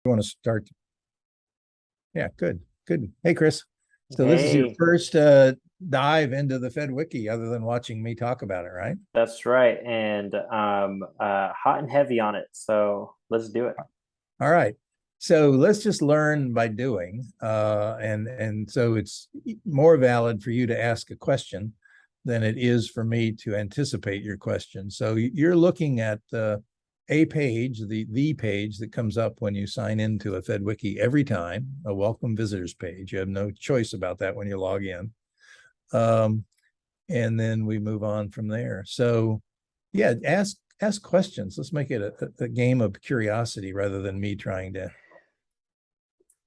You want to start? Yeah, good, good. Hey, Chris. So this is your Hey, first dive into the Fed Wiki, other than watching me talk about it, right? that's right. And hot and heavy on it. So let's do it. All right. So let's just learn by doing, and so it's more valid for you to ask a question than it is for me to anticipate your question. So you're looking at a page, the page that comes up when you sign into a Fed Wiki every time, a welcome visitors page. You have no choice about that when you log in. Um, and then we move on from there. So, yeah, ask questions. Let's make it a game of curiosity rather than me trying to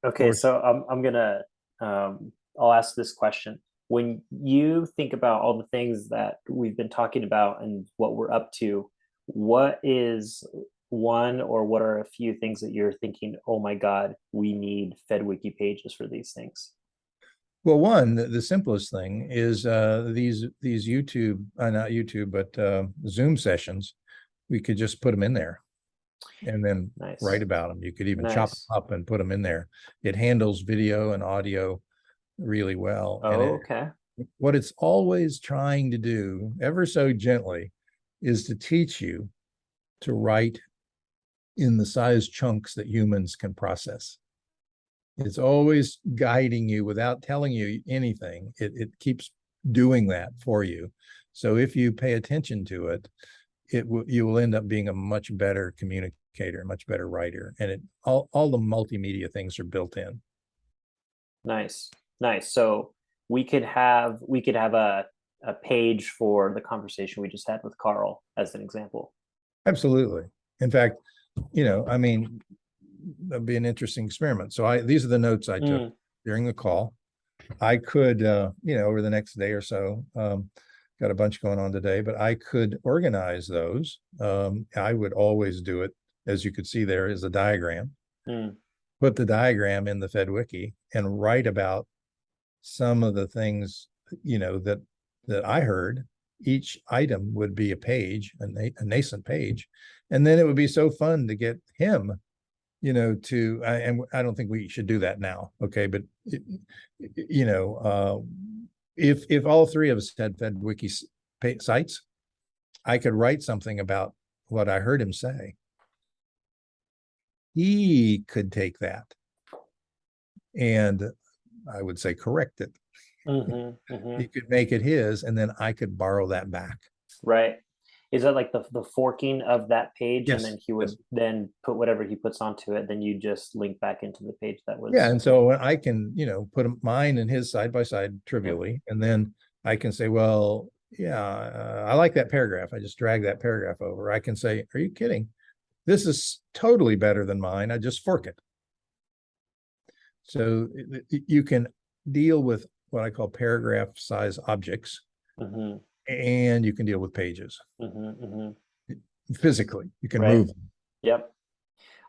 Okay, force. so I'm gonna I'll ask this question. When you think about all the things that we've been talking about and what we're up to, what is one or what are a few things that you're thinking, oh my God, we need FedWiki pages for these things? Well, one, the simplest thing is these YouTube, not YouTube, but Zoom sessions. We could just put them in there and then write Nice. about them. You could even chop them Nice. up and put them in there. It handles video and audio really well, and Oh, okay. what it's always trying to do, ever so gently, is to teach you to write in the size chunks that humans can process. It's always guiding you without telling you anything. It keeps doing that for you. So if you pay attention to it, you will end up being a much better communicator, much better writer, and all the multimedia things are built in. Nice. Nice. So we could have a page for the conversation we just had with Carl as an example. Absolutely. In fact, I mean, that'd be an interesting experiment. So these are the notes I took Mm, during the call. I could, over the next day or so, got a bunch going on today, but I could organize those. I would always do it, as you could see there is a diagram. mm, Put the diagram in the Fed Wiki and write about some of the things, that I heard. Each item would be a page, a nascent page, and then it would be so fun to get him and I don't think we should do that now. Okay. But, you know, if all three of us had Fed Wiki sites, I could write something about what I heard him say. He could take that and I would say correct it. mm-hmm. He could make it his, and then I could borrow that back. Right. Is that like the forking of that page, and Yes. then he Yes. would then put whatever he puts onto it, then you just link back into the page that Yeah. was. And so I can, put mine and his side by side Yeah. trivially. And then I can say, well, yeah, I like that paragraph. I just drag that paragraph over. I can say, are you kidding? This is totally better than mine. I just fork it. So you can deal with what I call paragraph size objects, Mm-hmm. and you can deal with pages Mm-hmm. physically. You can Right. move them. Yep.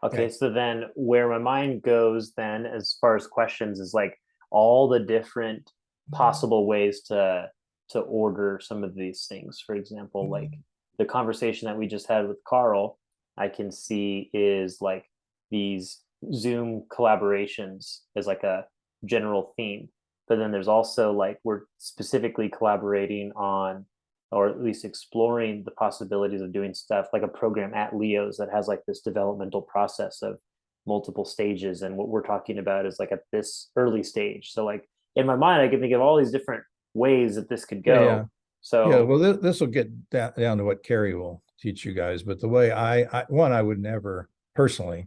Okay, Okay. so then where my mind goes then as far as questions is like all the different possible ways to order some of these things. For example, like the conversation that we just had with Carl, I can see is like these Zoom collaborations as like a general theme. But then there's also like we're specifically collaborating on or at least exploring the possibilities of doing stuff like a program at Leo's that has like this developmental process of multiple stages. And what we're talking about is like at this early stage. So like in my mind, I can think of all these different ways that this could Yeah. Yeah. go. Yeah. So Well, this will get down to what Carrie will teach you guys. But the way I would never personally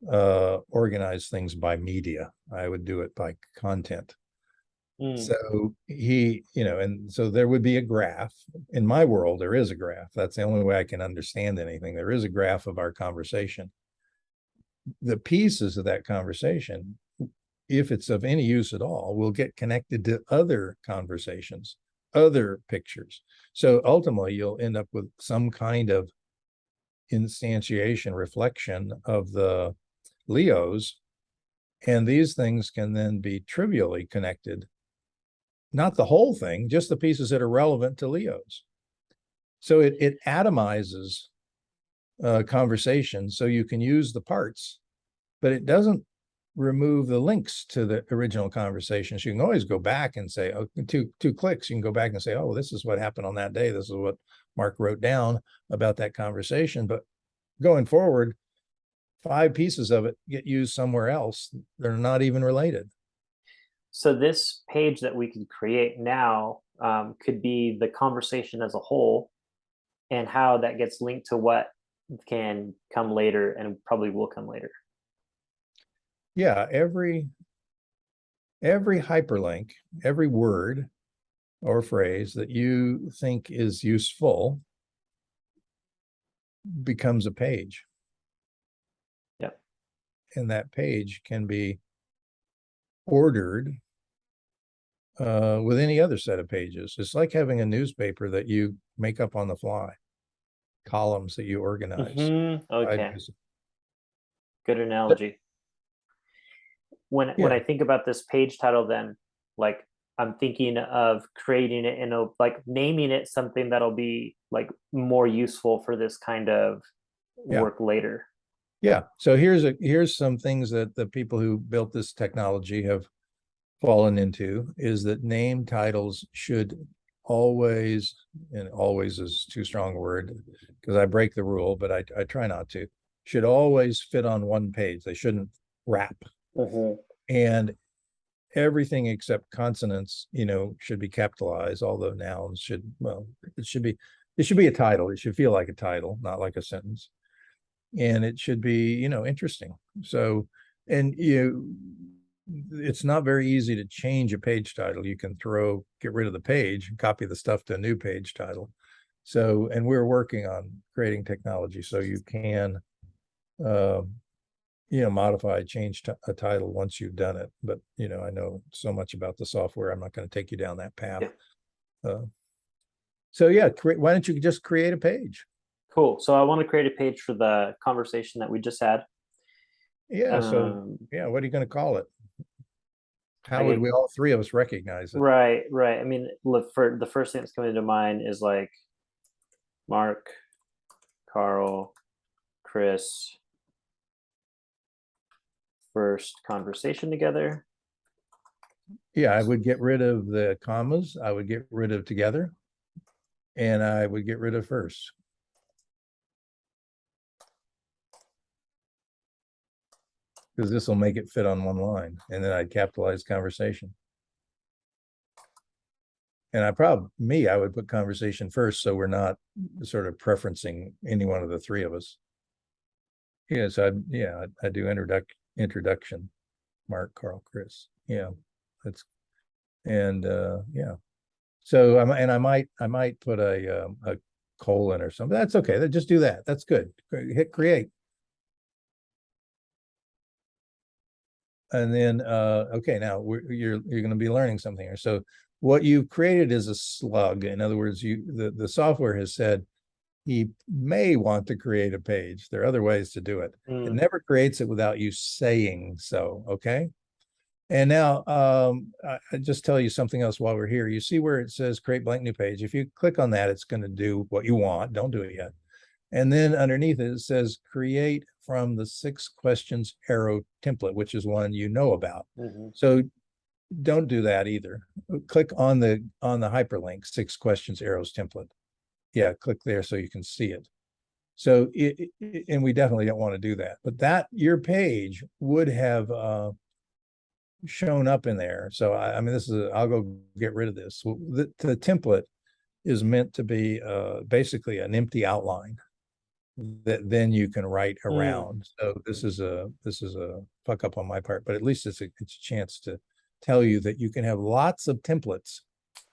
organize things by media. I would do it by content. mm, So and so there would be a graph. In my world, there is a graph. That's the only way I can understand anything. There is a graph of our conversation. The pieces of that conversation, if it's of any use at all, will get connected to other conversations, other pictures. So ultimately, you'll end up with some kind of instantiation, reflection of the Leos. And these things can then be trivially connected, not the whole thing, just the pieces that are relevant to Leos. So it atomizes conversation so you can use the parts but it doesn't remove the links to the original conversations. You can always go back and say, oh, two clicks, you can go back and say, oh, this is what happened on that day. This is what Mark wrote down about that conversation. But going forward, 5 pieces of it get used somewhere else. They're not even related. So this page that we could create now could be the conversation as a whole, and how that gets linked to what can come later and probably will come later. Yeah, every hyperlink, every word or phrase that you think is useful becomes a page. Yep. And that page can be ordered with any other set of pages. It's like having a newspaper that you make up on the fly, columns that you organize. Okay. Good analogy. When I think about this page title, then, like, I'm thinking of creating it in a, like, naming it something that'll be like more useful for this kind of work later. Yeah. So here's some things that the people who built this technology have fallen into, is that name titles should always, and always is too strong a word because I break the rule, but I try not to, should always fit on one page. They shouldn't wrap. And everything except consonants, should be capitalized, although nouns should, well, it should be a title. It should feel like a title, not like a sentence. And it should be, interesting. So, and it's not very easy to change a page title. You can get rid of the page and copy the stuff to a new page title. So, and we're working on creating technology so you can, modify, change a title once you've done it. But, I know so much about the software, I'm not going to take you down that path. So yeah, why don't you just create a page? Cool. So I want to create a page for the conversation that we just had. Yeah. So yeah, what are you going to call it? How would we all 3 of us recognize it? Right. I mean, look, for the first thing that's coming to mind is like Mark, Carl, Chris, first conversation together. Yeah, I would get rid of the commas. I would get rid of together, and I would get rid of first. Because this will make it fit on one line, and then I'd capitalize conversation. And I would put conversation first, so we're not sort of preferencing any one of the 3 of us. Yeah, so I do introduction, Mark, Carl, Chris. Yeah, that's, and yeah. So I might put a colon or something. That's okay. Just do that. That's good. Hit create. And then okay, now you're going to be learning something here. So what you've created is a slug. In other words, the software has said he may want to create a page. There are other ways to do it. It never creates it without you saying so. Okay. And now I just tell you something else while we're here. You see where it says create blank new page. If you click on that, it's going to do what you want. Don't do it yet. And then underneath it, it says create from the 6 questions arrow template, which is one you know about. So don't do that either. Click on the hyperlink 6 questions arrows template. Yeah, click there so you can see it. So and we definitely don't want to do that, but your page would have shown up in there. So I mean, I'll go get rid of this. The template is meant to be basically an empty outline that then you can write around. So this is a fuck up on my part, but at least it's a chance to tell you that you can have lots of templates,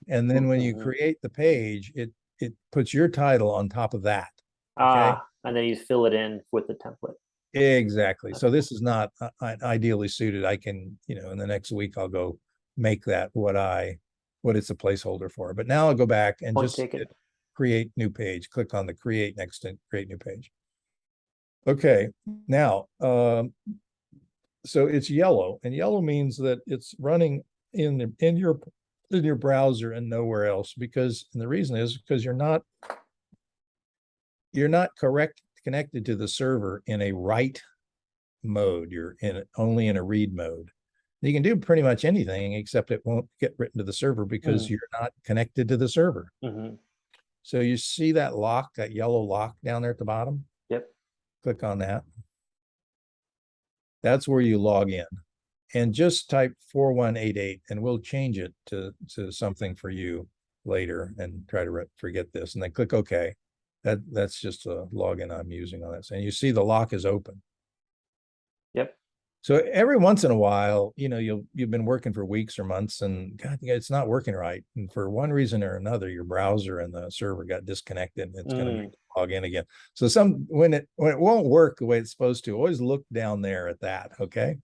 and then when you create the page, it puts your title on top of that. Okay, and then you fill it in with the template. Exactly. So this is not ideally suited. I can, in the next week, I'll go make that what it's a placeholder for. But now I'll go back and just create new page. Click on the create next to create new page. Okay. Now, so it's yellow, and yellow means that it's running in your browser and nowhere else, and the reason is because you're not connected to the server in a write mode. You're only in a read mode. You can do pretty much anything, except it won't get written to the server because you're not connected to the server. So you see that lock, that yellow lock down there at the bottom? Yep. Click on that. That's where you log in. And just type 4188 and we'll change it to something for you later and try to forget this. And then click OK. That's just a login I'm using on this. And you see the lock is open. Yep. So every once in a while, you've been working for weeks or months and God, it's not working right. And for one reason or another, your browser and the server got disconnected. And it's going to make you log in again. So when it won't work the way it's supposed to, always look down there at that. Okay.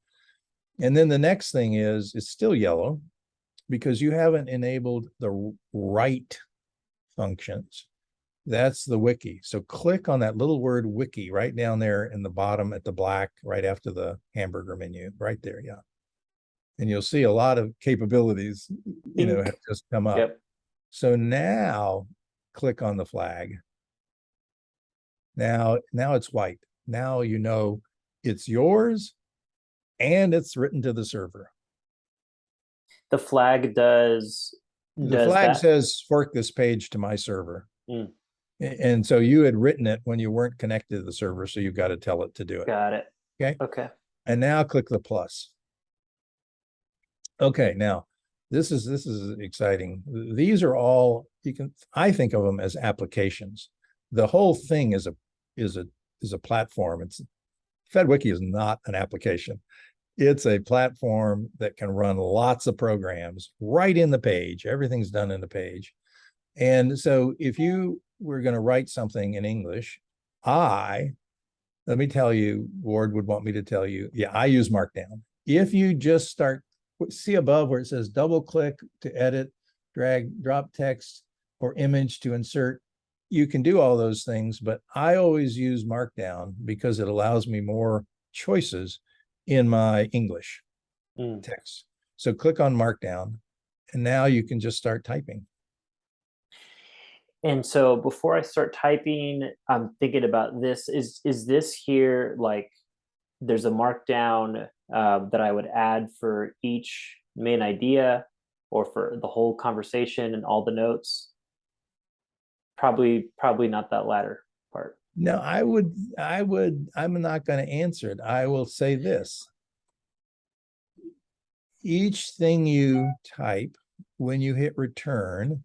And then the next thing is it's still yellow because you haven't enabled the write functions. That's the wiki. So click on that little word wiki right down there in the bottom at the black, right after the hamburger menu, right there. Yeah. And you'll see a lot of capabilities, have just come up. Yep. So now click on the flag. Now it's white. Now it's yours and it's written to the server. The flag does flag that. says fork this page to my server. And so you had written it when you weren't connected to the server, so you've got to tell it to do it. Got it. Okay. And now click the plus. Okay, now this is exciting. These are all I think of them as applications. The whole thing is a platform. Fed Wiki is not an application. It's a platform that can run lots of programs right in the page. Everything's done in the page. And so if you were going to write something in English, let me tell you, Ward would want me to tell you, I use Markdown. If you just see above where it says double click to edit, drag, drop text or image to insert, you can do all those things, but I always use Markdown because it allows me more choices in my English text. So click on Markdown and now you can just start typing. And so before I start typing, I'm thinking about this. Is this here like there's a markdown that I would add for each main idea or for the whole conversation and all the notes? Probably not that latter part. No, I'm not going to answer it. I will say this. Each thing you type, when you hit return,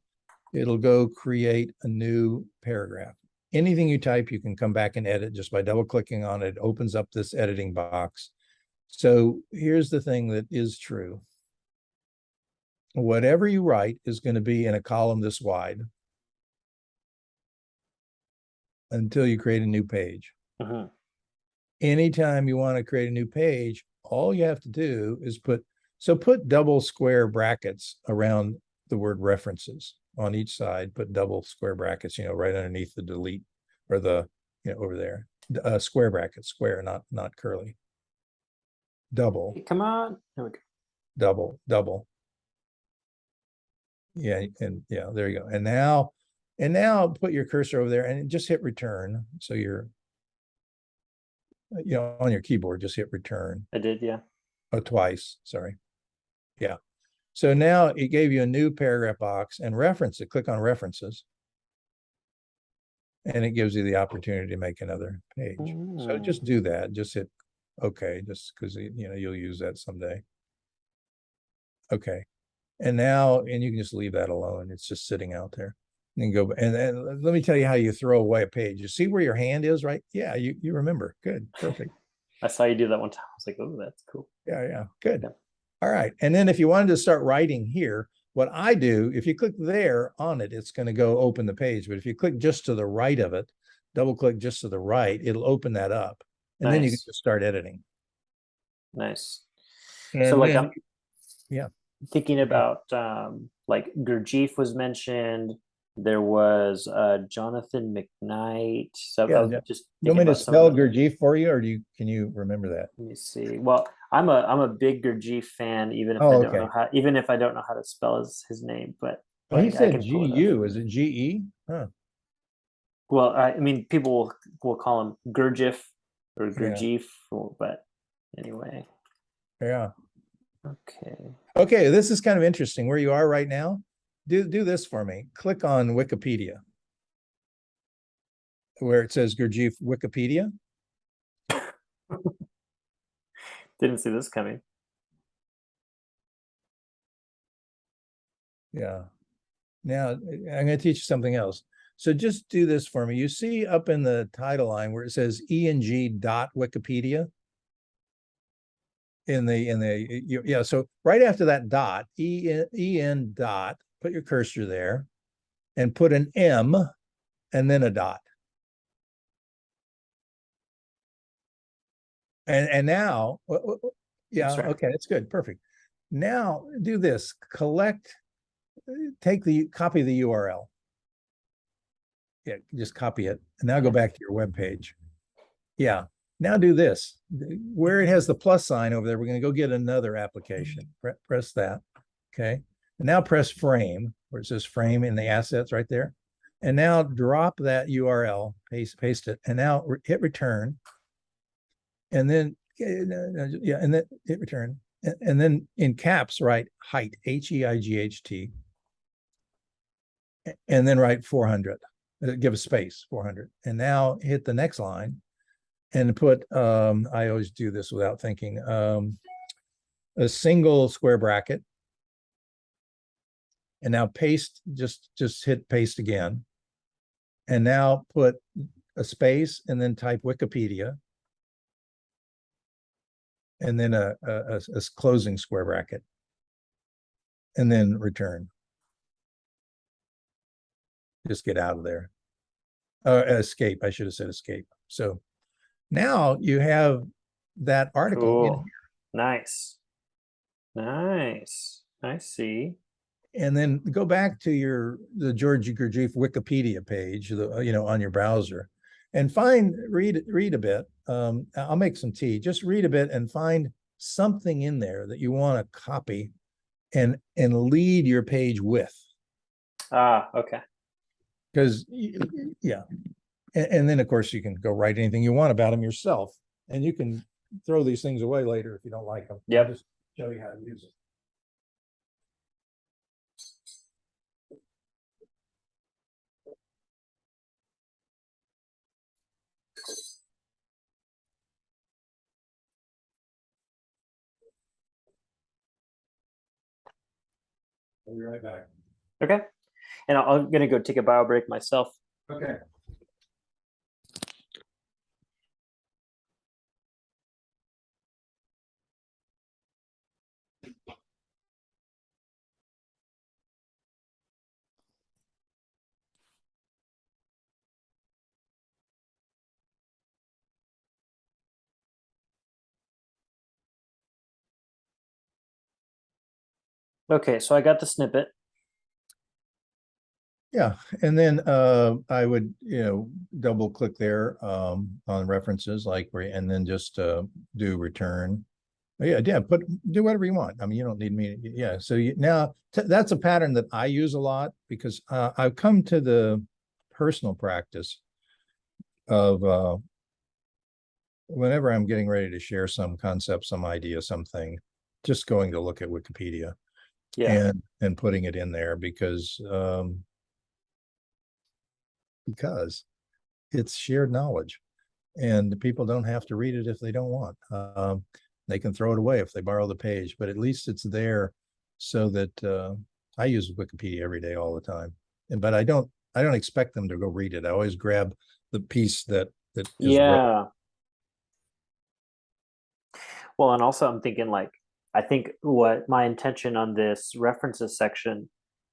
it'll go create a new paragraph. Anything you type, you can come back and edit just by double clicking on it. It opens up this editing box. So here's the thing that is true. Whatever you write is going to be in a column this wide until you create a new page. Anytime you want to create a new page, all you have to do is put double square brackets around the word references. On each side, put double square brackets, right underneath the delete or the, over there. Square brackets, square, not curly. Double. Come on. There we go. Double. Yeah, and there you go. And now put your cursor over there and just hit return. So you're, on your keyboard, just hit return. I did, yeah. Oh, twice, sorry. Yeah. So now it gave you a new paragraph box and reference it. Click on references. And it gives you the opportunity to make another page. So just do that. Just hit OK, just because you'll use that someday. Okay. And you can just leave that alone. It's just sitting out there. And go and let me tell you how you throw away a page. You see where your hand is, right? Yeah, you remember. Good, perfect. I saw you do that one time. I was like, oh, that's cool. Yeah, good. Yeah. All right. And then if you wanted to start writing here, what I do, if you click there on it, it's going to go open the page. But if you click just to the right of it, double click just to the right, it'll open that up. And then you can just start editing. Nice. And so like then, I'm thinking about like Gurdjieff was mentioned. There was Jonathan McKnight. So just you want me to spell Gurdjieff for you, or can you remember that? Let me see. Well, I'm a big Gurdjieff fan, even if I don't know how to spell his name. But he said G-U. Is it G-E? Huh. Well, I mean, people will call him Gurdjieff or Gurdjieff, but anyway. Yeah. Okay. Okay, this is kind of interesting. Where you are right now, do this for me. Click on Wikipedia, where it says Gurdjieff Wikipedia. Didn't see this coming. Yeah. Now I'm going to teach you something else. So just do this for me. You see up in the title line where it says eng.wikipedia yeah. So right after that dot, en dot, put your cursor there and put an M and then a dot. And now, yeah, okay, that's good, perfect. Now do this, copy the URL. Yeah, just copy it. And now go back to your web page. Yeah, now do this. Where it has the plus sign over there, we're going to go get another application. Press that, okay? And now press frame, where it says frame in the assets right there. And now drop that URL, paste it, and now hit return. And then, yeah, and then hit return. And then in caps, write height, HEIGHT. And then write 400. Give a space, 400. And now hit the next line and put, I always do this without thinking, a single square bracket. And now paste, just hit paste again. And now put a space and then type Wikipedia. And then a closing square bracket. And then return. Just get out of there. Escape, I should have said escape. So now you have that article in here. Nice. Nice. I see. And then go back to the George Gurdjieff Wikipedia page, on your browser, and read a bit. I'll make some tea. Just read a bit and find something in there that you want to copy and lead your page with. Okay. Because yeah, and then of course you can go write anything you want about them yourself, and you can throw these things away later if you don't like them. Yep. I'll just show you how to use it. I'll be right back. Okay. And I'm going to go take a bio break myself. Okay. Okay, so I got the snippet. Yeah, and then I would double click there on references and then just do return. Yeah, do whatever you want. I mean, you don't need me. Yeah, so now that's a pattern that I use a lot because I've come to the personal practice of whenever I'm getting ready to share some concept, some idea, something, just going to look at Wikipedia, and putting it in there because it's shared knowledge, and people don't have to read it if they don't want. They can throw it away if they borrow the page, but at least it's there so that I use Wikipedia every day, all the time. But I don't expect them to go read it. I always grab the piece that is relevant. Well, and also I'm thinking I think what my intention on this references section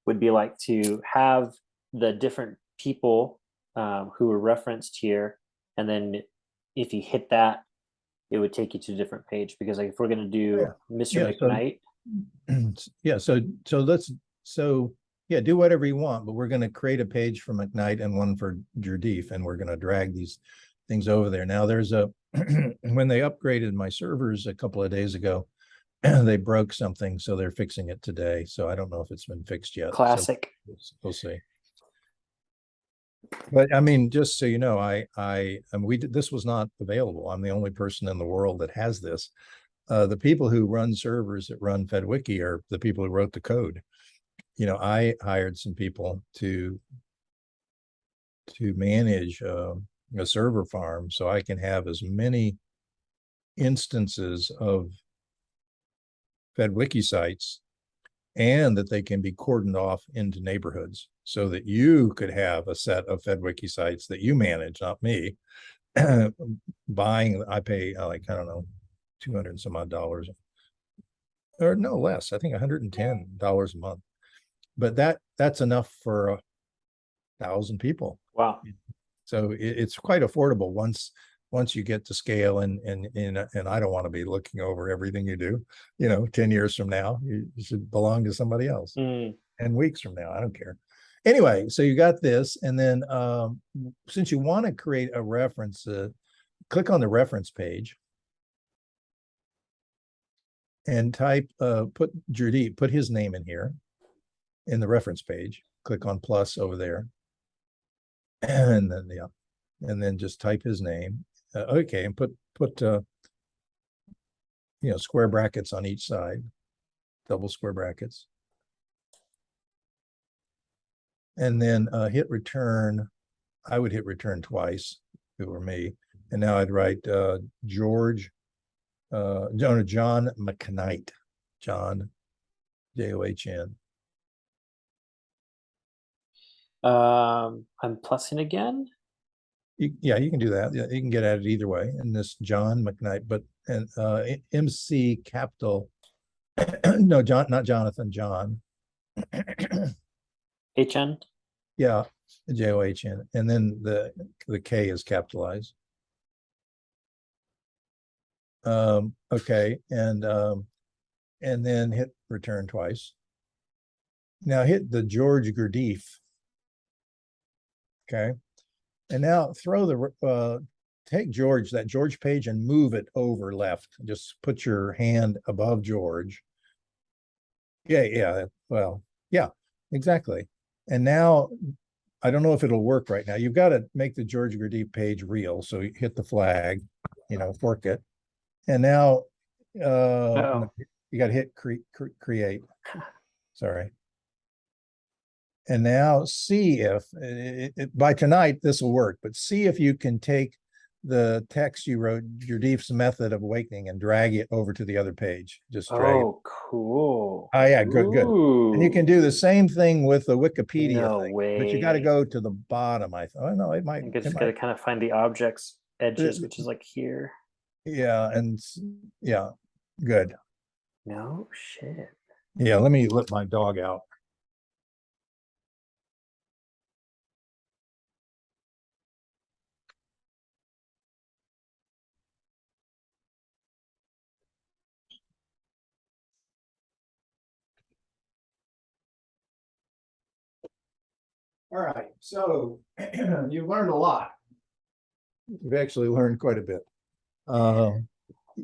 would be to have the different people who were referenced here, and then if you hit that, it would take you to a different page, because if we're going to do Mr. McKnight. Do whatever you want, but we're going to create a page for McKnight and one for Gurdjieff, and we're going to drag these things over there. Now there's when they upgraded my servers a couple of days ago, they broke something, so they're fixing it today. So I don't know if it's been fixed yet. Classic. So we'll see. But I mean, just so you know, and we did, this was not available. I'm the only person in the world that has this. The people who run servers that run Fed Wiki are the people who wrote the code. I hired some people to manage a server farm so I can have as many instances of Fed Wiki sites and that they can be cordoned off into neighborhoods so that you could have a set of Fed Wiki sites that you manage, not me. Buying, I pay like, I don't know, 200 and some odd dollars, or no less, I think $110 a month. But that's enough for 1,000 people. Wow. So it's quite affordable once you get to scale, and I don't want to be looking over everything you do. 10 years from now, you should belong to somebody else. Mm. And weeks from now, I don't care. Anyway, so you got this, and then since you want to create a reference, click on the reference page and type put Jurdeep, put his name in here in the reference page. Click on plus over there, and then just type his name. Okay, and put square brackets on each side, double square brackets, and then hit return. I would hit return twice if it were me, and now I'd write John McKnight, John John. I'm plussing again. Yeah, you can do that. Yeah, you can get at it either way. And this John McKnight, but and MC capital. No, John, not Jonathan, John. HN. Yeah, John, and then the K is capitalized. Okay, and then hit return twice. Now hit the George Gurdjieff. Okay, and now throw take that George page and move it over left. Just put your hand above George. Yeah. Well, yeah, exactly. And now I don't know if it'll work right now. You've got to make the George Gurdjieff page real. So you hit the flag, fork it. And now Oh. you got to hit create. Sorry. And now see if by tonight this will work, but see if you can take the text you wrote, Gurdjieff's method of awakening, and drag it over to the other page. Just drag it. Oh, cool. Oh yeah, good. And you can do the same thing with the Wikipedia No thing, but you got to way. go to the bottom. Oh no, I think I just got to kind of find the object's edges, which is like here. Yeah, and yeah, good. No shit. Yeah, let me let my dog out. All right, so you've learned a lot. You've actually learned quite a bit.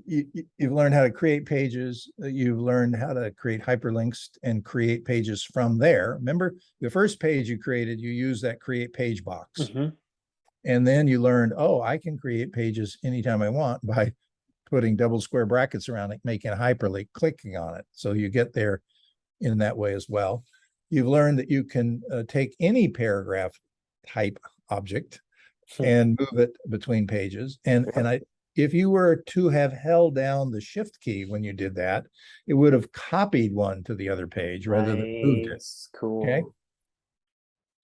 You've learned how to create pages. You've learned how to create hyperlinks and create pages from there. Remember, the first page you created, you use that create page box. Mm-hmm. And then you learned, oh, I can create pages anytime I want by putting double square brackets around it, making a hyperlink, clicking on it. So you get there in that way as well. You've learned that you can take any paragraph type object and move it between pages. And if you were to have held down the shift key when you did that, it would have copied one to the other page rather than moved it. Cool. Okay.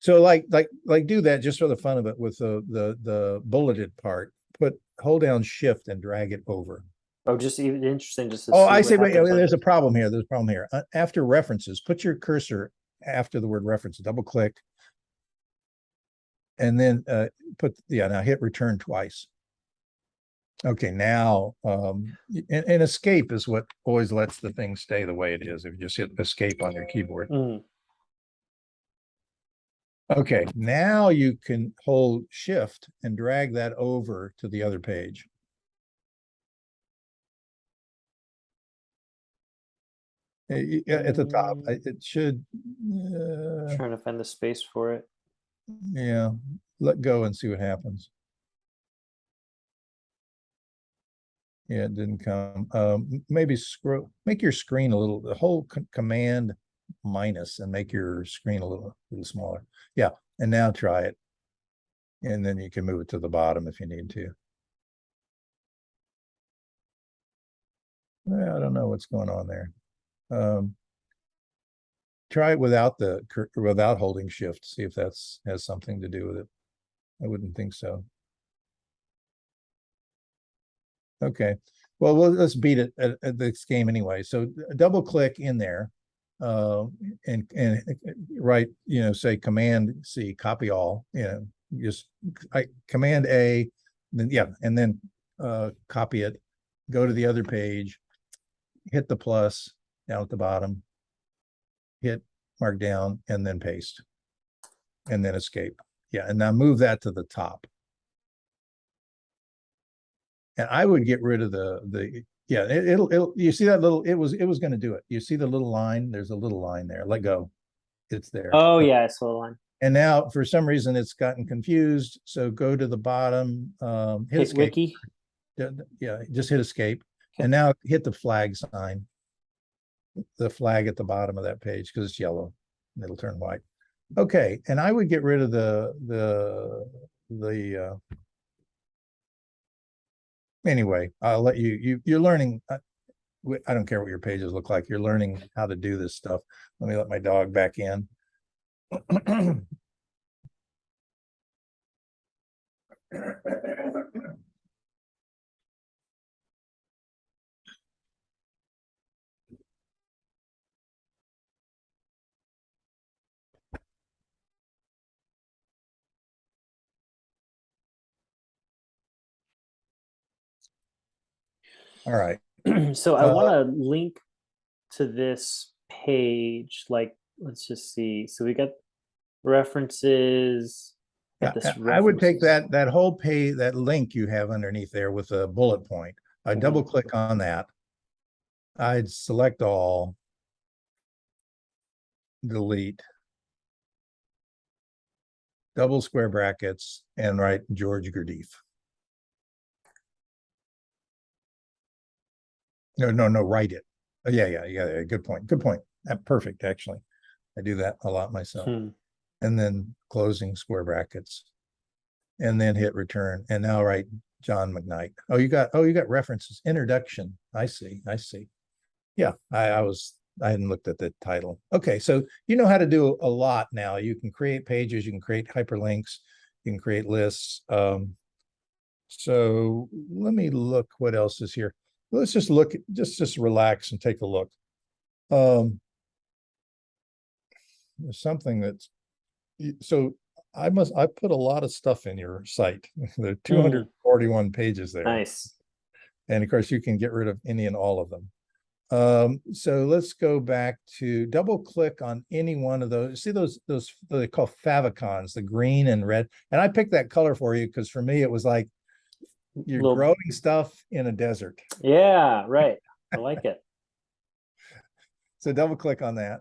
So like do that just for the fun of it with the bulleted part. Hold down shift and drag it over. Oh, just even interesting. Just to Oh, see I say, wait, there's like a problem here. There's a problem here. After references, put your cursor after the word reference, double click, and then now hit return twice. Okay, now, and escape is what always lets the thing stay the way it is. If you just hit escape on your keyboard. Okay, now you can hold shift and drag that over to the other page. At the top, it should. Trying to find the space for it. Yeah, let go and see what happens. Yeah, it didn't come. Maybe make your screen a little, the whole command minus and make your screen a little smaller. Yeah, and now try it. And then you can move it to the bottom if you need to. Well, I don't know what's going on there. Try it without holding shift, see if that's has something to do with it. I wouldn't think so. Okay. Well, let's beat it at this game anyway. So double click in there, uh, and write, say Command C, copy all. Just Command A, then and then copy it. Go to the other page, hit the plus down at the bottom, hit mark down, and then paste, and then escape. Yeah, and now move that to the top. And I would get rid of it'll you see that little, it was going to do it. You see the little line, there's a little line there. Let go. It's there. Oh yeah, I saw the line. And now for some reason it's gotten confused. So go to the bottom, hit escape. Wiki. Yeah, just hit escape. Okay. And now hit the flag sign. The flag at the bottom of that page, because it's yellow. And it'll turn white. Okay, and I would get rid of anyway, I'll let you're learning. I don't care what your pages look like. You're learning how to do this stuff. Let me let my dog back in. All right. So I want to link to this page. Like, let's just see. So we got references. Yeah, I would take that whole page, that link you have underneath there with a bullet point. I'd double click on that. I'd select all, delete, double square brackets, and write George Gurdjieff. No, write it. Oh, yeah. Good point. Perfect, actually. I do that a lot myself. And then closing square brackets, and then hit return. And now write John McKnight. Oh, you got references. Introduction. I see. Yeah, I hadn't looked at the title. Okay, so you know how to do a lot now. You can create pages, you can create hyperlinks, you can create lists. So let me look what else is here. Let's just look, just relax and take a look. There's something that's, so I put a lot of stuff in your site. There are 241 pages there. Nice. And of course you can get rid of any and all of them. So let's go back to double click on any one of those. See those they call favicons, the green and red. And I picked that color for you because for me it was like you're growing stuff in a desert. Yeah, right. I like it. So double click on that.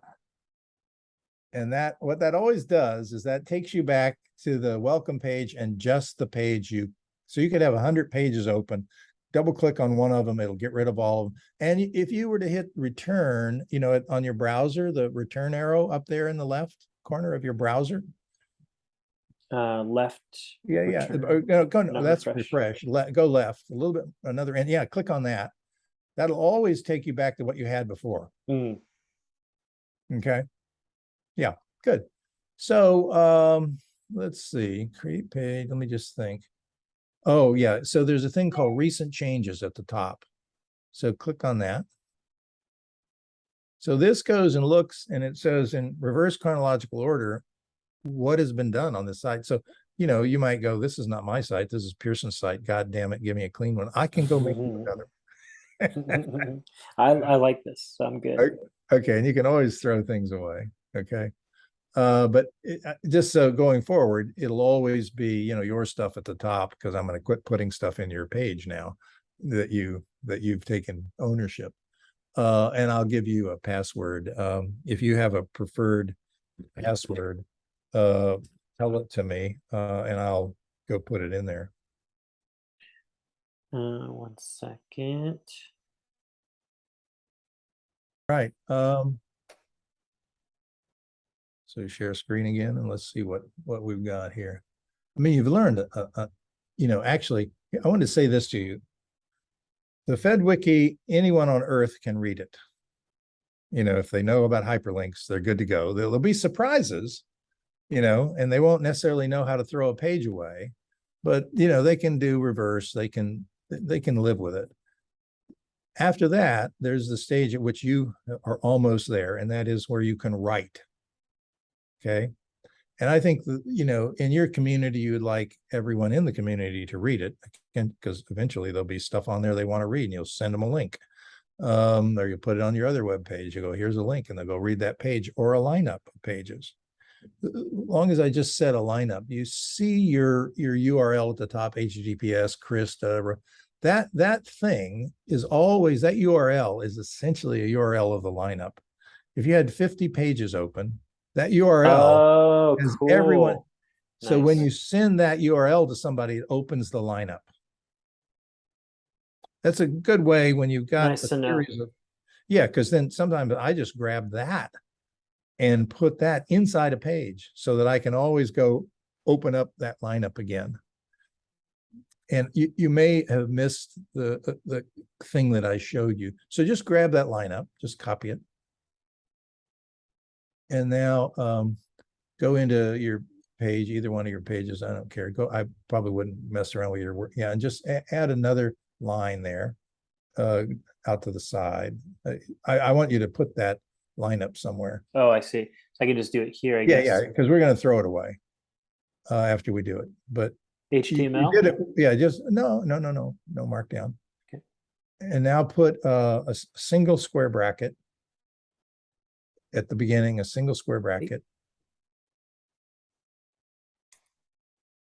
And what that always does is that takes you back to the welcome page and just the page so you could have 100 pages open. Double click on one of them, it'll get rid of all of them. And if you were to hit return, on your browser, the return arrow up there in the left corner of your browser. Left. Yeah. That's refresh. Go left a little bit, another end. Yeah, click on that. That'll always take you back to what you had before. Okay. Yeah, good. So let's see, create page. Let me just think. Oh yeah, so there's a thing called recent changes at the top. So click on that. So this goes and looks, and it says in reverse chronological order what has been done on this site. So you might go, this is not my site, this is Pearson's site. God damn it, give me a clean one. I can go make another. I like this, so I'm good. Okay, and you can always throw things away. Okay. But just so going forward, it'll always be, your stuff at the top, because I'm going to quit putting stuff in your page now that you've taken ownership. And I'll give you a password. If you have a preferred password, tell it to me, and I'll go put it in there. 1 second. Right. So share screen again, and let's see what we've got here. I mean, you've learned, actually, I want to say this to you. The Fed Wiki, anyone on Earth can read it. If they know about hyperlinks, they're good to go. There'll be surprises, and they won't necessarily know how to throw a page away, but they can do reverse. They can live with it. After that, there's the stage at which you are almost there, and that is where you can write. Okay. And I think that, in your community, you would like everyone in the community to read it, because eventually there'll be stuff on there they want to read, and you'll send them a link. Or you put it on your other web page. You go, here's a link, and they'll go read that page or a lineup of pages. As long as I just set a lineup, you see your URL at the top, HTTPS, Chris, that thing is always, that URL is essentially a URL of the lineup. If you had 50 pages open, that URL is cool. everyone. So Nice. when you send that URL to somebody, it opens the lineup. That's a good way when you've got Nice a to know. series of, yeah, because then sometimes I just grab that and put that inside a page so that I can always go open up that lineup again. And you may have missed the thing that I showed you. So just grab that lineup, just copy it. And now go into your page, either one of your pages, I don't care. I probably wouldn't mess around with your work. Yeah, and just add another line there out to the side. I want you to put that lineup somewhere. Oh, I see. So I can just do it here, I Yeah, guess. yeah, because we're going to throw it away after we do it. But HTML? you did it. Yeah, just no markdown. Okay. And now put a single square bracket at the beginning, a single square bracket.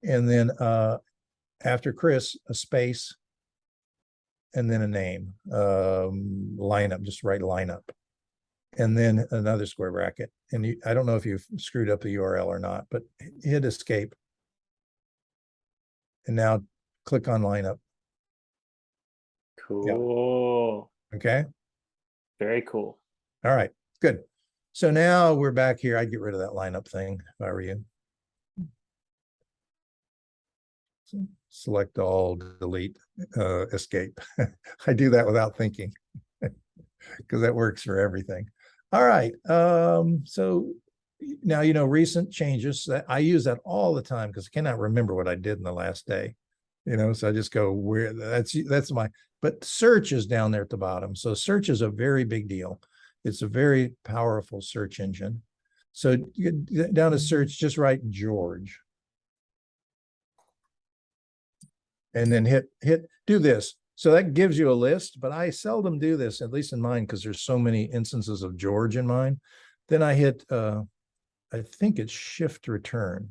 And then after Chris, a space, and then a name, lineup, just write lineup. And then another square bracket. And I don't know if you've screwed up the URL or not, but hit escape. And now click on lineup. Cool. Yeah. Okay. Very cool. All right, good. So now we're back here. I'd get rid of that lineup thing if I were you. Select all, delete, escape. I do that without thinking because that works for everything. All right. So now, recent changes, that I use that all the time because I cannot remember what I did in the last day. So I just go where that's my, but search is down there at the bottom. So search is a very big deal. It's a very powerful search engine. So down to search, just write George. And then do this. So that gives you a list, but I seldom do this, at least in mine, because there's so many instances of George in mine. Then I hit, I think it's Shift Return.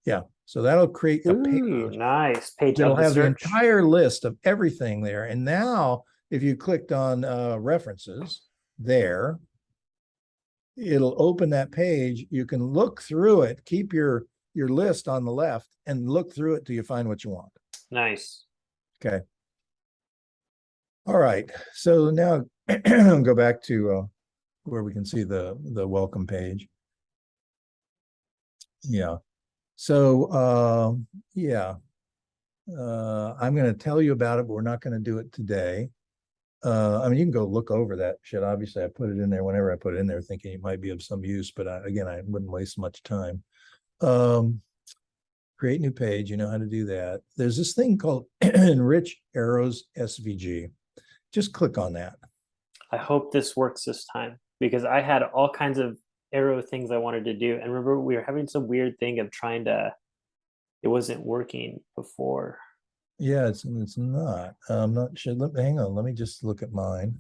Yeah, so that'll create a page. Ooh, nice. Page It'll of the have the search. entire list of everything there. And now, if you clicked on references there, it'll open that page. You can look through it, keep your list on the left, and look through it till you find what you want. Nice. Okay. All right. So now go back to where we can see the welcome page. Yeah. So yeah, I'm going to tell you about it, but we're not going to do it today. I mean, you can go look over that shit. Obviously, I put it in there whenever I put it in there, thinking it might be of some use, but again, I wouldn't waste much time. Create new page. You know how to do that. There's this thing called Enrich Arrows SVG. Just click on that. I hope this works this time because I had all kinds of arrow things I wanted to do. And remember, we were having some weird thing of trying to, it wasn't working before. Yeah, it's not. I'm not sure. Hang on. Let me just look at mine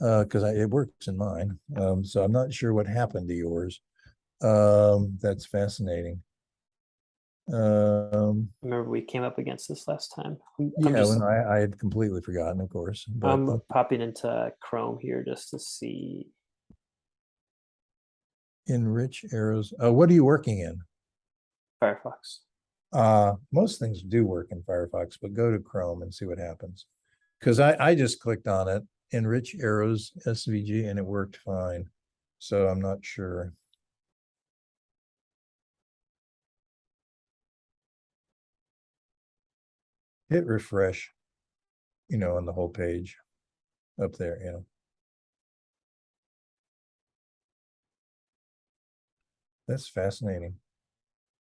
because it works in mine. So I'm not sure what happened to yours. That's fascinating. Remember, we came up against this last time. When I had completely forgotten, of course. But I'm popping into Chrome here just to see. Enrich arrows. What are you working in? Firefox. Most things do work in Firefox, but go to Chrome and see what happens. Because I just clicked on it, enrich arrows SVG, and it worked fine. So I'm not sure. Hit refresh, on the whole page up there, That's fascinating.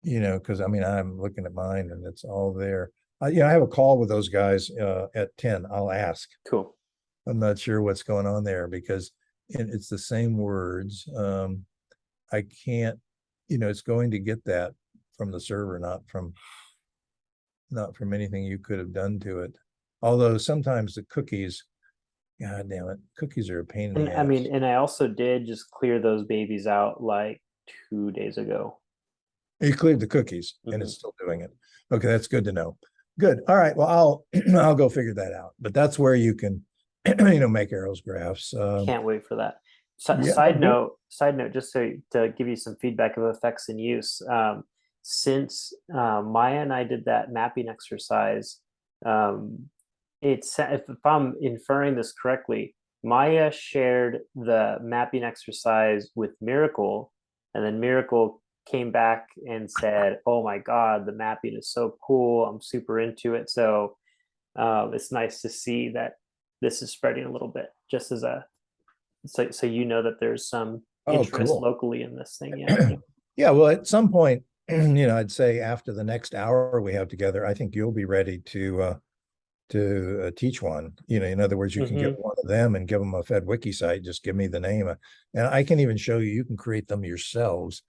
Because I mean, I'm looking at mine and it's all there. I have a call with those guys at 10. I'll ask. Cool. I'm not sure what's going on there because it's the same words. I can't, it's going to get that from the server, not from anything you could have done to it. Although sometimes the cookies, God damn it, cookies are a pain in And the I ass. mean, and I also did just clear those babies out like 2 days ago. You cleared the cookies and Mhm. it's still doing it. Okay, that's good to know. Good. All right. Well, I'll I'll go figure that out. But that's where you can, make arrows graphs. Can't wait for that. Yeah. Side note, just so to give you some feedback of effects in use. Since Maya and I did that mapping exercise, if I'm inferring this correctly, Maya shared the mapping exercise with Miracle, and then Miracle came back and said, "Oh my God, the mapping is so cool! I'm super into it." So it's nice to see that this is spreading a little bit, just as a so you know that there's some Oh, interest cool. locally in this thing. Yeah. Yeah. Well, at some point, I'd say after the next hour we have together, I think you'll be ready to teach one. In other words, you can get Mm-hmm. one of them and give them a Fed Wiki site. Just give me the name, and I can even show you. You can create them yourself.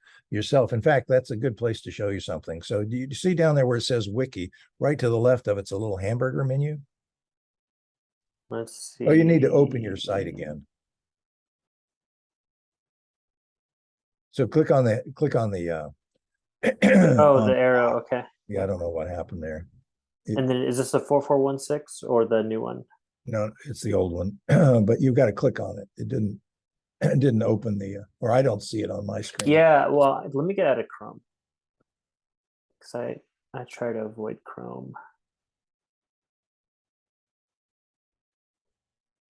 In fact, that's a good place to show you something. So, do you see down there where it says Wiki? Right to the left of it's a little hamburger menu. Let's Oh, you need to open your see. site again. So click on the Oh, on the arrow. Okay. yeah, I don't know what happened there. And then is this a 4416 or the new one? It's the old one, but you've got to click on it. It didn't open or I don't see it on my screen. Yeah. Well, let me get out of Chrome because I try to avoid Chrome.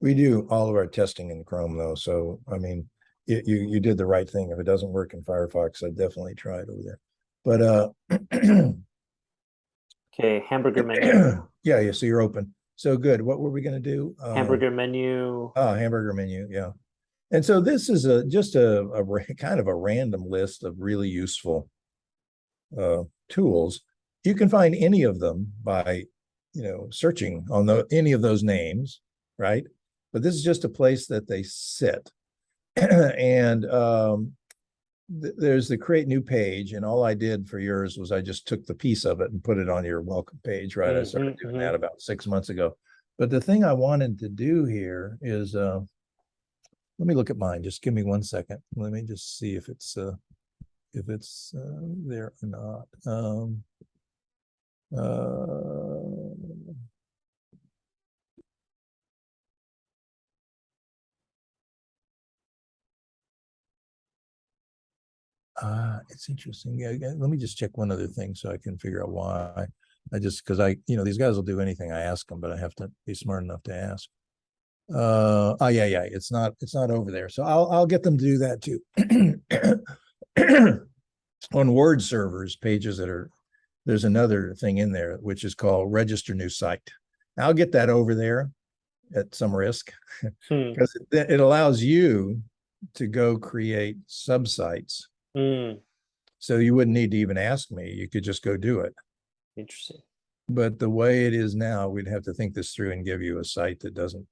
We do all of our testing in Chrome though, so I mean, you did the right thing. If it doesn't work in Firefox, I'd definitely try it over there. But Okay, hamburger menu. yeah, so you're open. So good. What were we going to do? Hamburger menu. Hamburger menu. Yeah. And so this is just a kind of a random list of really useful tools. You can find any of them by, searching on any of those names, right? But this is just a place that they sit. And there's the create new page, and all I did for yours was I just took the piece of it and put it on your welcome page, right? I started doing that about 6 months ago. But the thing I wanted to do here is let me look at mine. Just give me 1 second. Let me just see if it's there or not. It's interesting. Yeah, let me just check one other thing so I can figure out why. Because these guys will do anything I ask them, but I have to be smart enough to ask. Yeah. It's not over there. So I'll get them to do that too. On Word servers, pages there's another thing in there, which is called register new site. I'll get that over there at some risk because it allows you to go create subsites. So you wouldn't need to even ask me. You could just go do it. Interesting. But the way it is now, we'd have to think this through and give you a site that doesn't,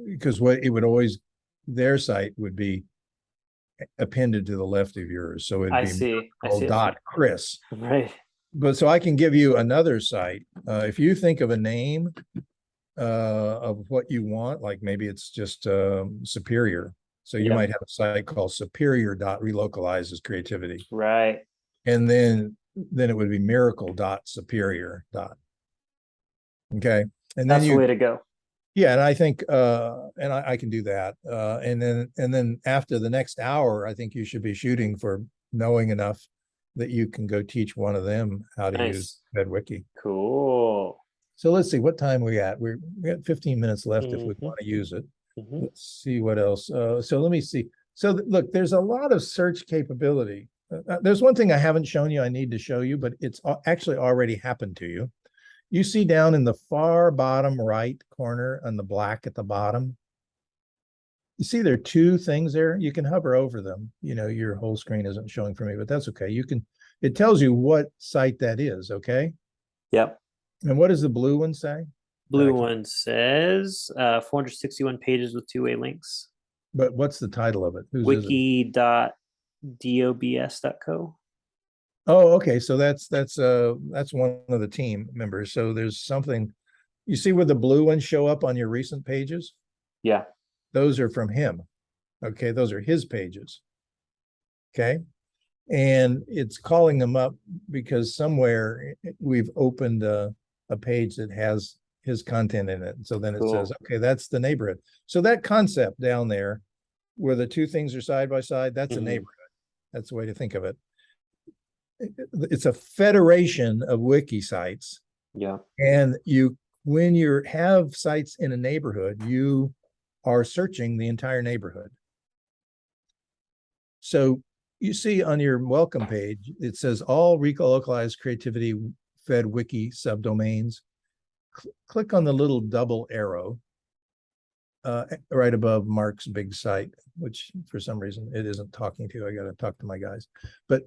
because what it would always, their site would be appended to the left of yours. So it'd I be see. dot Chris. Right. But so I can give you another site. If you think of a name of what you want, like maybe it's just Superior. So you might have a site called superior.relocalizes creativity. Right. And then it would be miracle.superior. Okay. And then That's the way to go. Yeah, and I think and I can do that. And then after the next hour, I think you should be shooting for knowing enough that you can go teach one of them how to use Nice. Fed Wiki. Cool. So let's see what time we at. We got 15 minutes left if we Hmm. want to use it. Hmm. Let's see what else. So let me see. So look, there's a lot of search capability. There's one thing I haven't shown you. I need to show you, but it's actually already happened to you. You see down in the far bottom right corner on the black at the bottom, you see there are two things there. You can hover over them. Your whole screen isn't showing for me, but that's okay. It tells you what site that is, okay? Yep. And what does the blue one say? Blue one says 461 pages with two-way links. But what's the title of it? Whose is it? Wiki.dobs.co. Oh, okay. So that's one of the team members. So there's something. You see where the blue ones show up on your recent pages? Yeah. Those are from him. Okay, those are his pages. Okay. And it's calling them up because somewhere we've opened a page that has his content in it. So then it says, Cool. okay, that's the neighborhood. So that concept down there where the two things are side by side, that's a neighborhood. That's the way to think of it. It's a federation of wiki sites. Yeah. And when you have sites in a neighborhood, you are searching the entire neighborhood. So you see on your welcome page, it says all localized creativity Fed Wiki subdomains. Click on the little double arrow right above Mark's big site, which for some reason it isn't talking to. I got to talk to my guys. But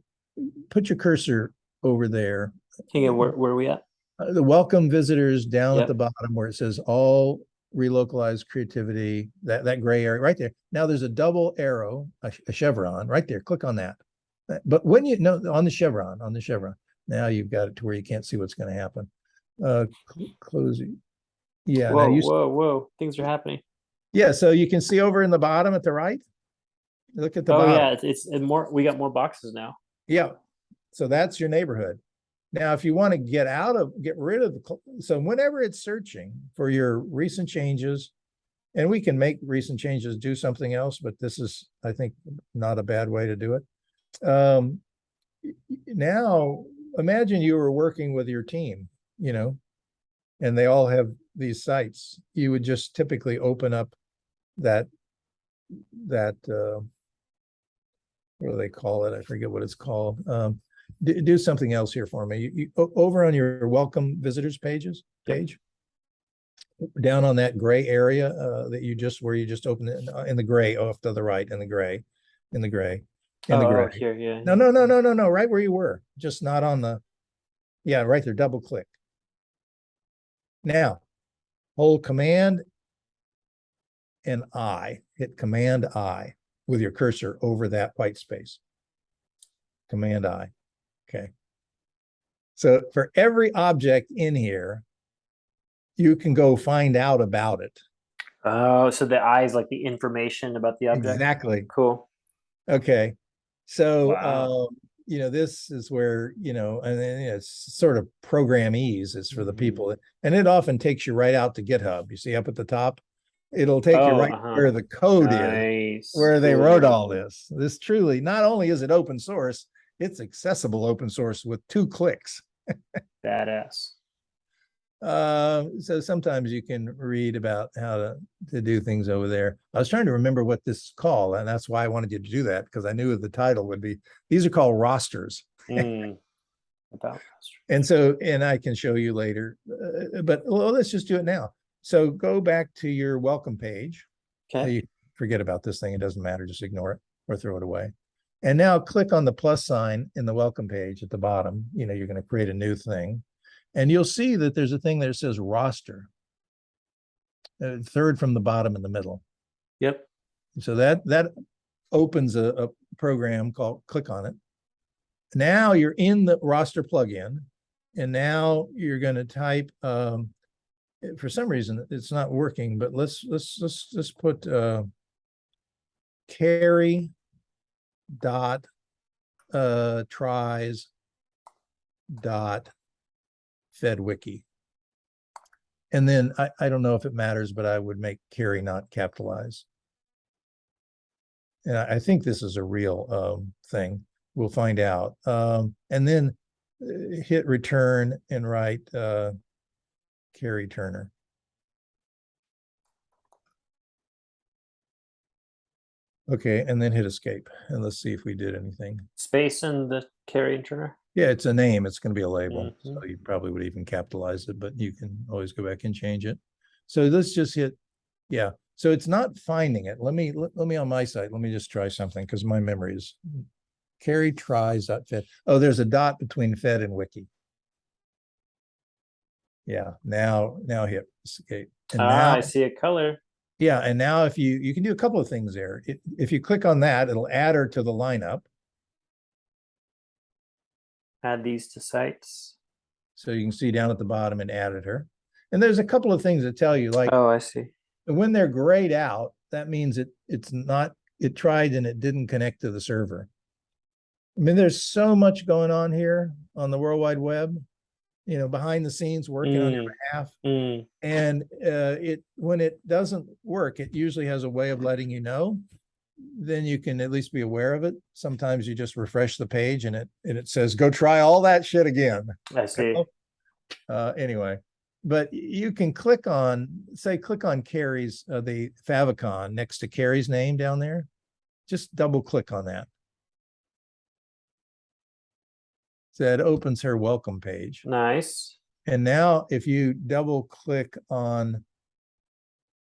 put your cursor over there. Hang on, where are we at? The welcome visitors down at Yep. the bottom where it says all relocalized creativity, that gray area right there. Now there's a double arrow, a chevron right there. Click on that. But when you know on the chevron, now you've got it to where you can't see what's going to happen. Closing. Yeah. Now Whoa, whoa, whoa. Things are happening. yeah. So you can see over in the bottom at the right. Look at the Oh bottom. yeah, it's more. We got more boxes now. Yeah. So that's your neighborhood. Now, if you want to get rid of so whenever it's searching for your recent changes, and we can make recent changes do something else, but this is, I think, not a bad way to do it. Now, imagine you were working with your team, and they all have these sites. You would just typically open up that what do they call it? I forget what it's called. Do something else here for me. Over on your welcome visitors page, down on that gray area where you just opened it in the gray off to the right, in the gray. Here, yeah. No, right where you were, just not on the, yeah, right there, double click. Now, hold Command and hit Command I with your cursor over that white space. Command I. Okay. So for every object in here, you can go find out about it. Oh, so the I is like the information about the object. Exactly. Cool. Okay. So, Wow. this is where, and then it's sort of program ease is for the people. Mhm. And it often takes you right out to GitHub. You see up at the top, it'll take you Oh, right where the code is, nice. where they wrote Cool. all this. This truly, not only is it open source, it's accessible open source with 2 clicks. Badass. So sometimes you can read about how to do things over there. I was trying to remember what this is called, and that's why I wanted you to do that, because I knew the title would be, these are called rosters. About And I can show you later, but let's just do it now. So go back to your welcome page. okay. You forget about this thing. It doesn't matter. Just ignore it or throw it away. And now click on the plus sign in the welcome page at the bottom. You're going to create a new thing. And you'll see that there's a thing that says roster, third from the bottom in the middle. Yep. So that opens a program called, click on it. Now you're in the roster plugin, and now you're going to type. For some reason, it's not working, but let's put carry dot tries dot Fed Wiki. And then I don't know if it matters, but I would make carry not capitalize. And I think this is a real thing. We'll find out. And then hit return and write Carrie Turner. Okay, and then hit escape. And let's see if we did anything. Space in the carry turner. Yeah, it's a name. It's going to be a label. Mhm. So you probably would even capitalize it, but you can always go back and change it. So let's just hit, yeah. So it's not finding it. Let me on my side, let me just try something because my memory is carry tries .fed. Oh, there's a dot between Fed and Wiki. Yeah, now hit escape. And now I see a color. yeah, and now if you can do a couple of things there. If you click on that, it'll add her to the lineup. Add these to sites. So you can see down at the bottom and added her. And there's a couple of things that tell you, like, Oh, I see. when they're grayed out, that means it's not, it tried and it didn't connect to the server. I mean, there's so much going on here on the World Wide Web, behind the scenes working on your behalf. And when it doesn't work, it usually has a way of letting you know. Then you can at least be aware of it. Sometimes you just refresh the page and it says, go try all that shit again. I see. Anyway, but you can click on Carrie's, the favicon next to Carrie's name down there. Just double click on that. So it opens her welcome page. Nice. And now if you double click on,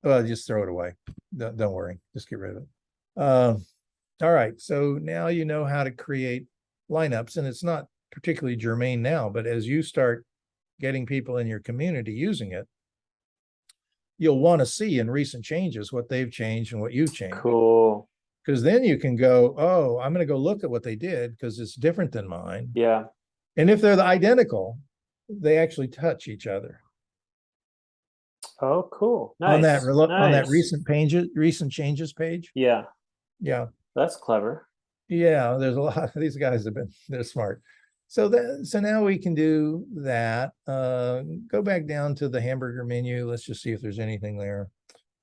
well, just throw it away. Don't worry, just get rid of it. All right, so now you know how to create lineups, and it's not particularly germane now, but as you start getting people in your community using it, you'll want to see in recent changes what they've changed and what you've changed. Cool. Because then you can go, oh, I'm going to go look at what they did because it's different than mine. Yeah. And if they're identical, they actually touch each other. Oh, cool. Nice. On that recent changes page. Yeah. Yeah. That's clever. Yeah, there's a lot of these guys they're smart. So now we can do that. Go back down to the hamburger menu. Let's just see if there's anything there.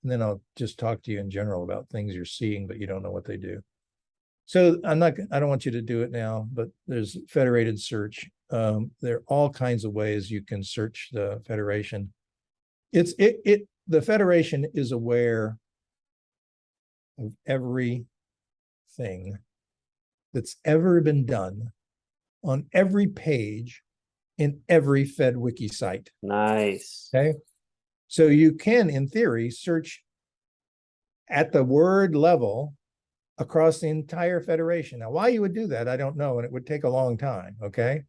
And then I'll just talk to you in general about things you're seeing, but you don't know what they do. So I don't want you to do it now, but there's federated search. There are all kinds of ways you can search the federation. The federation is aware of everything that's ever been done on every page in every Fed Wiki site. Nice. Okay. So you can, in theory, search at the word level across the entire federation. Now, why you would do that, I don't know, and it would take a long time, okay?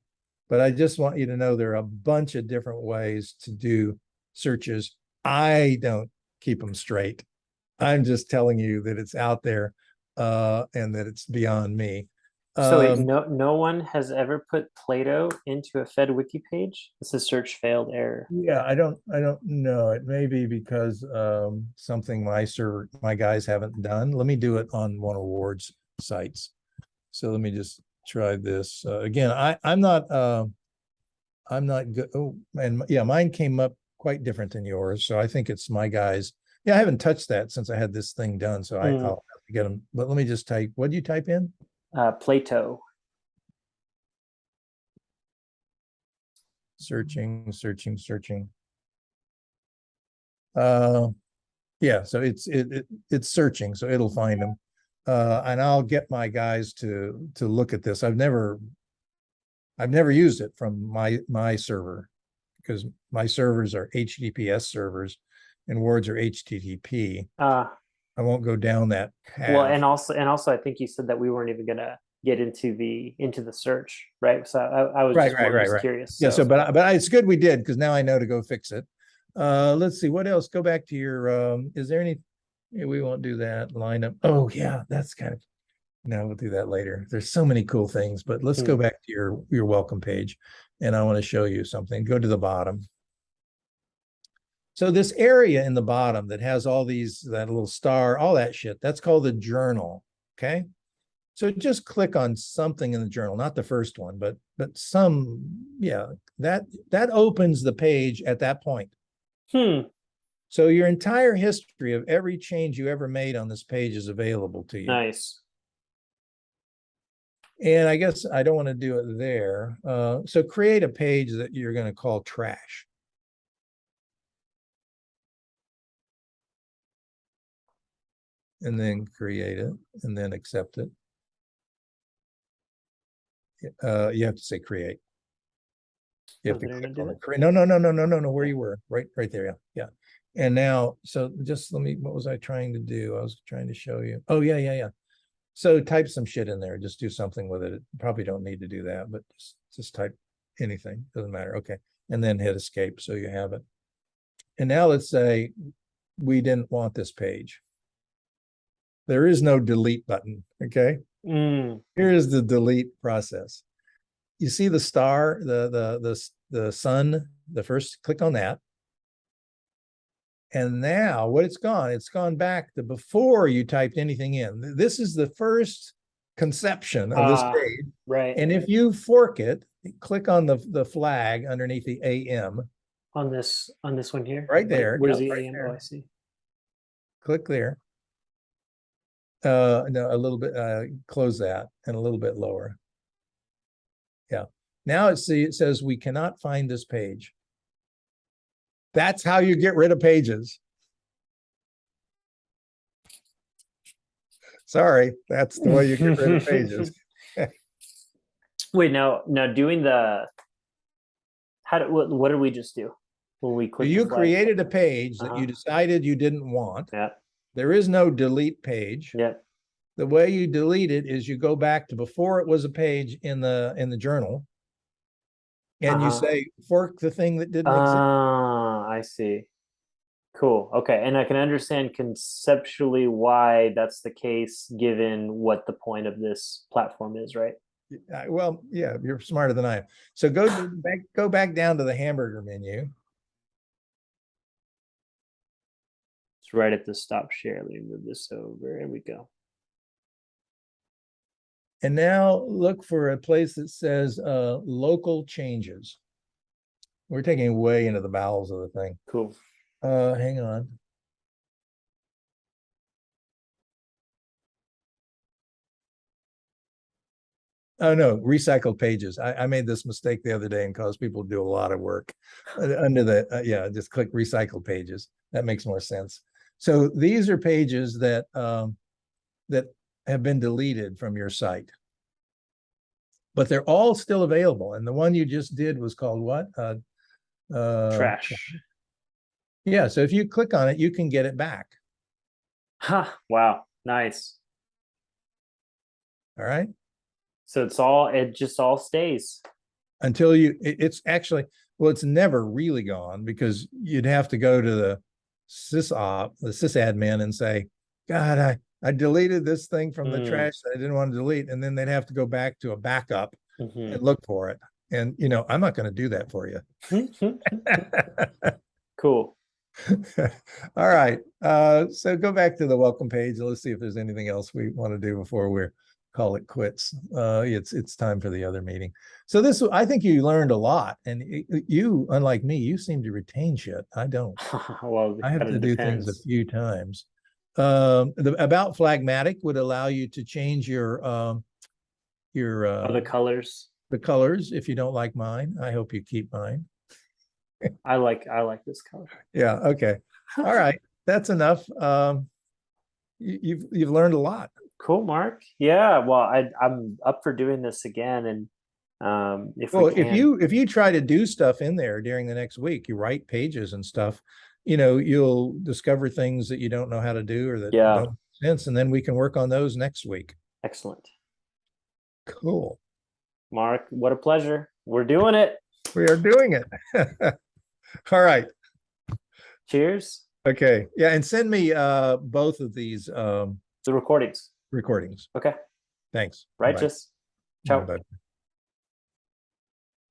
But I just want you to know there are a bunch of different ways to do searches. I don't keep them straight. I'm just telling you that it's out there and that it's beyond me. So wait, no one has ever put Plato into a Fed Wiki page? This is search failed error. Yeah, I don't know. It may be because something my guys haven't done. Let me do it on one of Ward's sites. So let me just try this again. I'm not good. Oh, and yeah, mine came up quite different than yours. So I think it's my guys. Yeah, I haven't touched that since I had this thing done. So I'll have to get them. But let me just type. What do you type in? Plato. Searching. Yeah, so it's searching, so it'll find them. And I'll get my guys to look at this. I've never used it from my server because my servers are HTTPS servers and Words are HTTP. I won't go down that path. Well, and also I think you said that we weren't even gonna get into the search, right? So I was just curious. Yeah, but it's good we did because now I know to go fix it. Let's see what else. Go back to your is there any we won't do that lineup. Oh yeah, that's kind of no, we'll do that later. There's so many cool things, but let's go back to your welcome page and I want to show you something. Go to the bottom. So this area in the bottom that has all that little star, all that shit, that's called the journal. Okay. So just click on something in the journal, not the first one, but some, yeah, that opens the page at that point. Hmm. So your entire history of every change you ever made on this page is available to you. Nice. And I guess I don't want to do it there. So create a page that you're going to call trash. And then create it and then accept it. You have to say create. You have to click on it. No, where you were. Right there. Yeah. Yeah. And now, so just let me, what was I trying to do? I was trying to show you. Oh, yeah. So type some shit in there. Just do something with it. Probably don't need to do that, but just type anything. Doesn't matter. Okay. And then hit escape so you have it. And now let's say we didn't want this page. There is no delete button. Okay. Here is the delete process. You see the star, the sun, the first, click on that. And now what it's gone back to before you typed anything in. This is the first conception of this page. Right. And if you fork it, click on the flag underneath the AM. On this one here? Right there. Where's the AM? Oh, I see. Click there. No, a little bit, close that and a little bit lower. Yeah. Now it says we cannot find this page. That's how you get rid of pages. Sorry, that's the way you get rid of pages. Wait, now doing the what did we just do when we clicked? You created a page that you decided you didn't want. Yeah. There is no delete page. Yeah. The way you delete it is you go back to before it was a page in the journal. And you say fork the thing that didn't exist. I see. Cool. Okay. And I can understand conceptually why that's the case given what the point of this platform is, right? Well, yeah, you're smarter than I am. So go back down to the hamburger menu. It's right at the stop share. Let me move this over. Here we go. And now look for a place that says local changes. We're taking way into the bowels of the thing. Cool. Hang on. Oh no, recycled pages. I made this mistake the other day and caused people to do a lot of work under the yeah, just click recycle pages. That makes more sense. So these are pages that that have been deleted from your site, but they're all still available. And the one you just did was called what? Trash. Yeah. So if you click on it, you can get it back. Wow. Nice. All right. So it just all stays until it's actually, well, it's never really gone because you'd have to go to the sysadmin and say, God, I deleted this thing from the trash that I didn't want to delete. And then they'd have to go back to a backup and look for it. And, I'm not going to do that for you. Cool. All right. So go back to the welcome page. Let's see if there's anything else we want to do before we call it quits. It's time for the other meeting. So I think you learned a lot, and you, unlike me, you seem to retain shit. I don't. Well, I have to do things a few times. The about Flagmatic would allow you to change your the colors. The colors. If you don't like mine, I hope you keep mine. I like this color. Yeah. Okay. All right. That's enough. You've learned a lot. Cool, Mark. Yeah. Well, I'm up for doing this again, and if you try to do stuff in there during the next week, you write pages and stuff, you'll discover things that you don't know how to do or that don't make sense, and then we can work on those next week. Excellent. Cool. Mark, what a pleasure. We're doing it. We are doing it. All right. Cheers. Okay. Yeah, and send me both of these the recordings. Okay. Okay. Thanks. Righteous. Ciao. Bye.